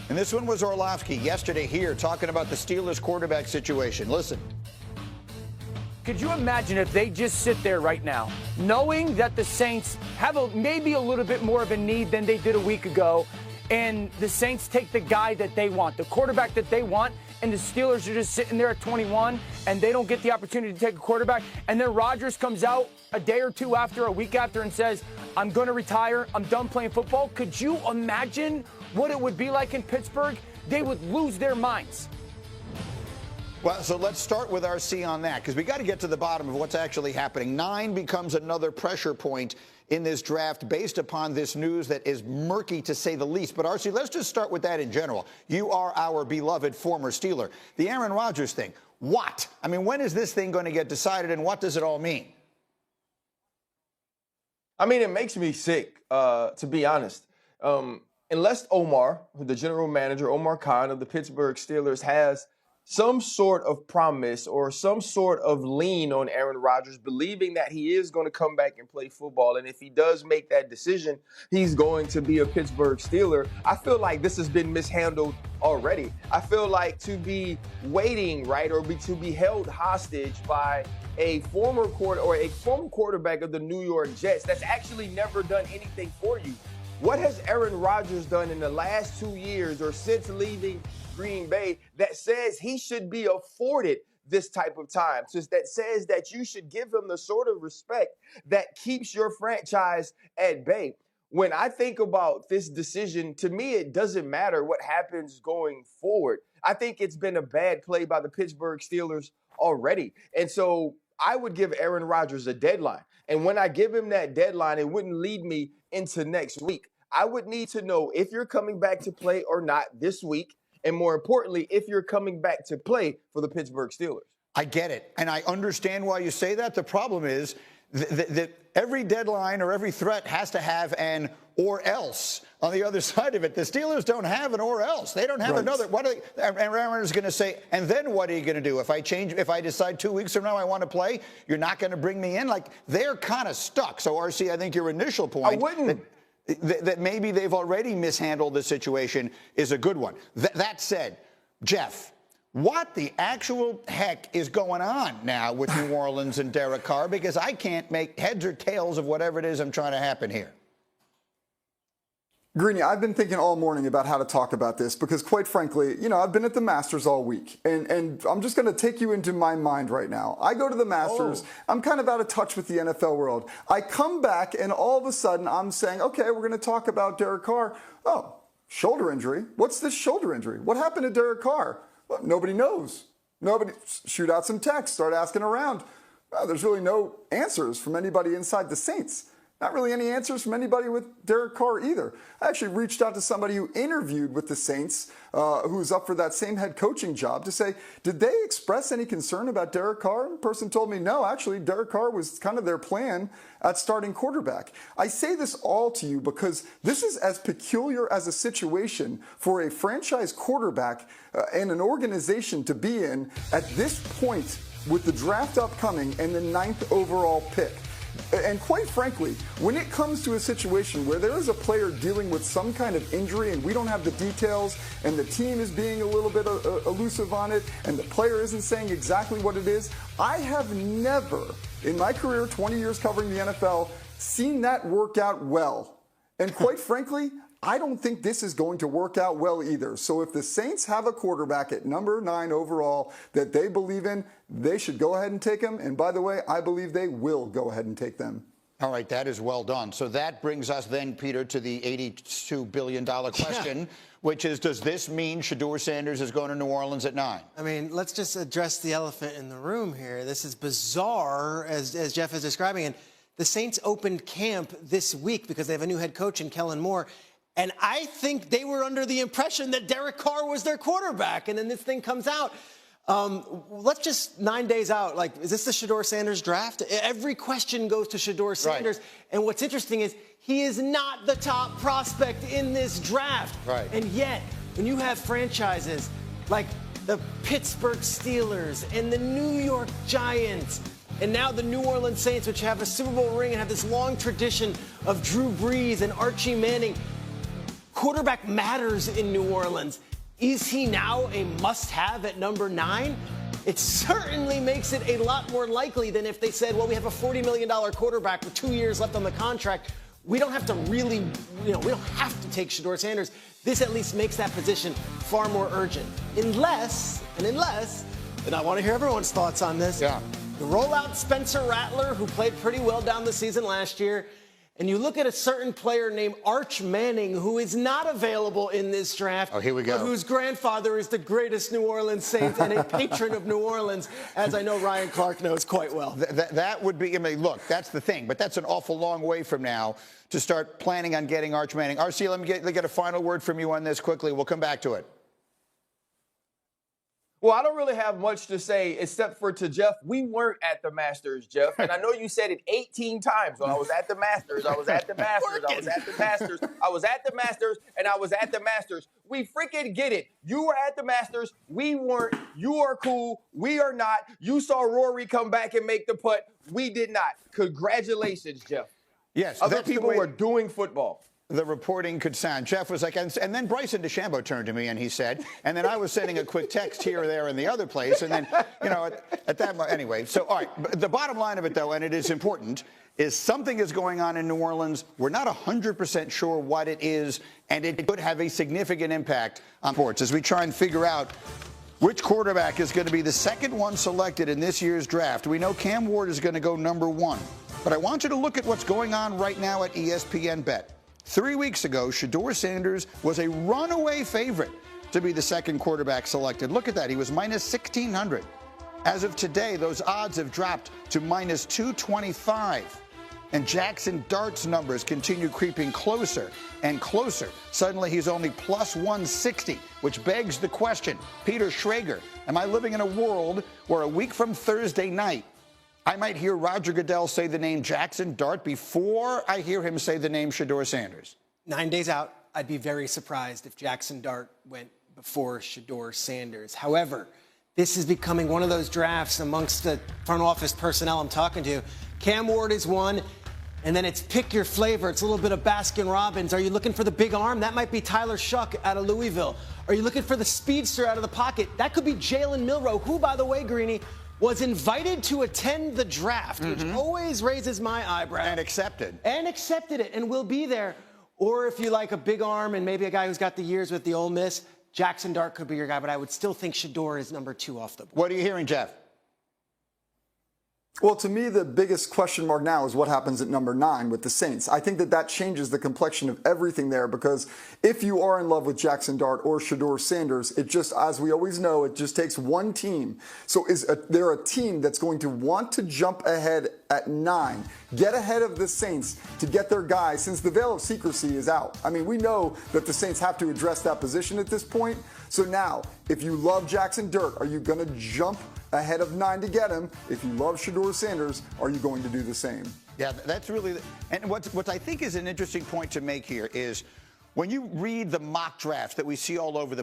And this one was Orlovsky yesterday here talking about the Steelers quarterback situation. Listen. Could you imagine if they just sit there right now, knowing that the Saints have maybe a little bit more of a need than they did a week ago, and the Saints take the guy that they want, the quarterback that they want, and the Steelers are just sitting there at 21, and they don't get the opportunity to take a quarterback, and then Rodgers comes out a day or two after, a week after, and says, I'm going to retire, I'm done playing football. Could you imagine what it would be like in Pittsburgh? They would lose their minds. Well, so let's start with RC on that, because we got to get to the bottom of what's actually happening. 9 becomes another pressure point in this draft based upon this news that is murky, to say the least. But, RC, let's just start with that in general. You are our beloved former Steeler. The Aaron Rodgers thing, what? I mean, when is this thing going to get decided, and what does it all mean? I mean, it makes me sick, to be honest. Unless Omar, the general manager, Omar Khan of the Pittsburgh Steelers, has some sort of promise or some sort of lean on Aaron Rodgers, believing that he is going to come back and play football. And if he does make that decision, he's going to be a Pittsburgh Steeler. I feel like this has been mishandled already. I feel like to be waiting, right, or to be held hostage by a former quarterback of the New York Jets that's actually never done anything for you. What has Aaron Rodgers done in the last 2 years or since leaving Green Bay that says he should be afforded this type of time? Just that says that you should give him the sort of respect that keeps your franchise at bay. When I think about this decision, to me, it doesn't matter what happens going forward. I think it's been a bad play by the Pittsburgh Steelers already. And so I would give Aaron Rodgers a deadline. And when I give him that deadline, it wouldn't lead me into next week. I would need to know if you're coming back to play or not this week. And more importantly, if you're coming back to play for the Pittsburgh Steelers. I get it. And I understand why you say that. The problem is that every deadline or every threat has to have an or else on the other side of it. The Steelers don't have an or else. They don't have another. What are they, Aaron is going to say, and then what are you going to do? If I decide 2 weeks from now I want to play, you're not going to bring me in? Like, they're kind of stuck. So, RC, I think your initial point. I wouldn't. That maybe they've already mishandled the situation is a good one. That said, Jeff, what the actual heck is going on now with New Orleans and Derek Carr? Because I can't make heads or tails of whatever it is I'm trying to happen here. Greeny, I've been thinking all morning about how to talk about this because, quite frankly, I've been at the Masters all week, and I'm just going to take you into my mind right now. I go to the Masters. I'm kind of out of touch with the NFL world. I come back, and all of a sudden, I'm saying, okay, we're going to talk about Derek Carr. Oh, shoulder injury. What's this shoulder injury? What happened to Derek Carr? Well, nobody knows. Nobody. Shoot out some text. Start asking around. Well, there's really no answers from anybody inside the Saints. Not really any answers from anybody with Derek Carr either. I actually reached out to somebody who interviewed with the Saints, who was up for that same head coaching job, to say, did they express any concern about Derek Carr? The person told me, no, actually, Derek Carr was kind of their plan at starting quarterback. I say this all to you because this is as peculiar as a situation for a franchise quarterback and an organization to be in at this point with the draft upcoming and the 9th overall pick. And quite frankly, when it comes to a situation where there is a player dealing with some kind of injury and we don't have the details and the team is being a little bit elusive on it and the player isn't saying exactly what it is, I have never, in my career, 20 years covering the NFL, seen that work out well. And quite frankly, I don't think this is going to work out well either. So if the Saints have a quarterback at number 9 overall that they believe in, they should go ahead and take him. And by the way, I believe they will go ahead and take them. All right, that is well done. So that brings us then, Peter, to the $82 billion question, which is, does this mean Shedeur Sanders is going to New Orleans at 9? I mean, let's just address the elephant in the room here. This is bizarre, as Jeff is describing. And the Saints opened camp this week because they have a new head coach in Kellen Moore. And I think they were under the impression that Derek Carr was their quarterback. And then this thing comes out. Let's just 9 days out. Like, is this the Shedeur Sanders draft? Every question goes to Shedeur Sanders. Right. And what's interesting is he is not the top prospect in this draft. Right. And yet, when you have franchises like the Pittsburgh Steelers and the New York Giants and now the New Orleans Saints, which have a Super Bowl ring and have this long tradition of Drew Brees and Archie Manning, quarterback matters in New Orleans. Is he now a must-have at number 9? It certainly makes it a lot more likely than if they said, well, we have a $40 million quarterback with 2 years left on the contract. We don't have to really, we don't have to take Shedeur Sanders. This at least makes that position far more urgent. Unless, and I want to hear everyone's thoughts on this, you roll out Spencer Rattler, who played pretty well down the season last year, and you look at a certain player named Arch Manning, who is not available in this draft. Oh, here we go. But whose grandfather is the greatest New Orleans Saint and a patron of New Orleans, as I know Ryan Clark knows quite well. That would be, I mean, look, that's the thing, but that's an awful long way from now to start planning on getting Arch Manning. RC, let me get a final word from you on this quickly. We'll come back to it. Well, I don't really have much to say except for to Jeff. We weren't at the Masters, Jeff. And I know you said it 18 times. Well, I was at the Masters. I was at the Masters. I was at the Masters. I was at the Masters. And I was at the Masters. We freaking get it. You were at the Masters. We weren't. You are cool. We are not. You saw Rory come back and make the putt. We did not. Congratulations, Jeff. Yes. Other people were doing football. The reporting could sound. Jeff was like, and then Bryson DeChambeau turned to me and he said, and then I was sending a quick text here or there in the other place, and then, at that moment, anyway. So, all right, the bottom line of it, though, and it is important, is something is going on in New Orleans. We're not 100% sure what it is, and it could have a significant impact on sports as we try and figure out which quarterback is going to be the second one selected in this year's draft. We know Cam Ward is going to go number 1, but I want you to look at what's going on right now at ESPN Bet. 3 weeks ago, Shedeur Sanders was a runaway favorite to be the second quarterback selected. Look at that. He was minus 1,600. As of today, those odds have dropped to minus 225. And Jackson Dart's numbers continue creeping closer and closer. Suddenly, he's only plus 160, which begs the question, Peter Schrager, am I living in a world where a week from Thursday night, I might hear Roger Goodell say the name Jackson Dart before I hear him say the name Shedeur Sanders? 9 days out, I'd be very surprised if Jackson Dart went before Shedeur Sanders. However, this is becoming one of those drafts amongst the front office personnel I'm talking to. Cam Ward is one, and then it's pick your flavor. It's a little bit of Baskin Robbins. Are you looking for the big arm? That might be Tyler Shuck out of Louisville. Are you looking for the speedster out of the pocket? That could be Jalen Milroe, who, by the way, Greeny, was invited to attend the draft, which always raises my eyebrow. And accepted. And accepted it and will be there. Or if you like a big arm and maybe a guy who's got the years with the Ole Miss, Jackson Dart could be your guy, but I would still think Shedeur is number 2 off the board. What are you hearing, Jeff? Well, to me, the biggest question mark now is what happens at number 9 with the Saints. I think that changes the complexion of everything there, because if you are in love with Jackson Dart or Shedeur Sanders, it just, as we always know, it just takes one team. So is there a team that's going to want to jump ahead at 9, get ahead of the Saints to get their guy, since the veil of secrecy is out? I mean, we know that the Saints have to address that position at this point. So now, if you love Jackson Dart, are you going to jump ahead of 9 to get him? If you love Shedeur Sanders, are you going to do the same? Yeah, that's really, and what I think is an interesting point to make here is when you read the mock drafts that we see all over the